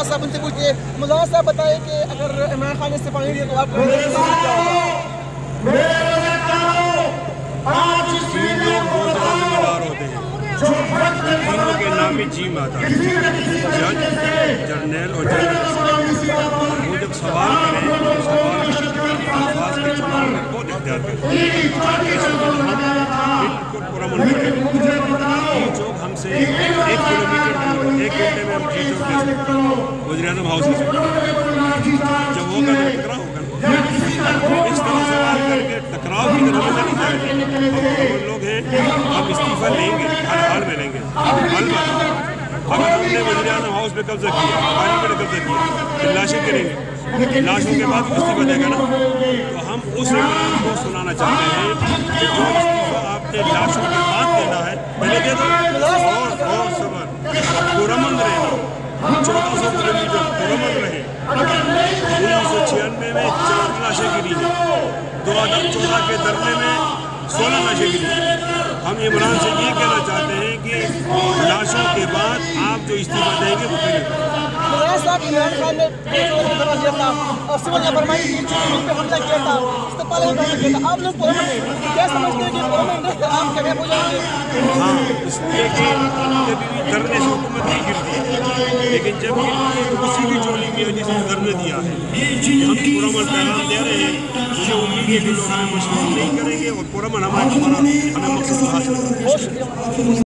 ملازم صاحب ان سے پوچھتے ہیں. ملازم صاحب بتائیں کہ اگر عمران خان نے استعفیٰ نہیں دیا تو آپ کو تین لوگ بہت زیادہ ذمہ دار ہوتے ہیں. تینوں کے نام میں جیم آتا ہے. جج، جرنیل اور جنرل. وہ جب سوال کریں تو سوال الفاظ کے چناؤ میں بہت اختیار کرتے ہیں. بالکل پرامن کریں. جی چوک ہم سے 1 کلومیٹر دور ہے. 1 گھنٹے میں ہم جی چوک جا سکتے ہیں. وزیر اعظم ہاؤس سے جب ہوگا تو ٹکراؤ ہوگا. اس طرح سوال کر کے ٹکراؤ کی طرف نہیں جائے گا. ہم لوگ ہیں، ہم استعفیٰ لیں گے، ہر حال میں لیں گے. البتہ اگر ہم نے وزیر اعظم ہاؤس پہ قبضہ کیا، پارلیمنٹ پہ قبضہ کیا، پھر لاشیں کریں گے. لاشوں کے بعد استعفیٰ دے گا نا. تو ہم اس عمران کو سنانا چاہتے ہیں کہ جو استعفیٰ آپ نے لاشوں کے بعد دینا ہے پہلے دے دو. اور صبر پرامن رہنا. 1400 کلومیٹر پرامن رہے. 1996 میں 4 لاشیں گری ہیں. 2014 کے دھرنے میں 16 لاشیں گری ہیں. ہم عمران سے یہ کہنا چاہتے ہیں کہ لاشوں کے بعد آپ جو استعفیٰ دیں گے وہ کریں. ملازم صاحب عمران خان نے دھرنا دیا تھا اور سول فرمائی کی پہ حملہ کیا تھا، استقبال میں حملہ کیا تھا. آپ لوگ پرامن ہیں، کیا سمجھتے ہیں کہ پرامن رہ کر آپ کامیاب ہو جائیں گے؟ ہاں، اس لیے کہ کبھی بھی دھرنے سے حکومت نہیں گرتی، لیکن جب گرتی ہے تو اسی کی چولی میں جس نے دھرنے دیا ہے. ہم پرامن پیغام دے رہے ہیں. مجھے امید ہے کہ لوگ ہمیں مشہور نہیں کریں گے اور پرامن ہمیں مقصد حاصل کریں گے.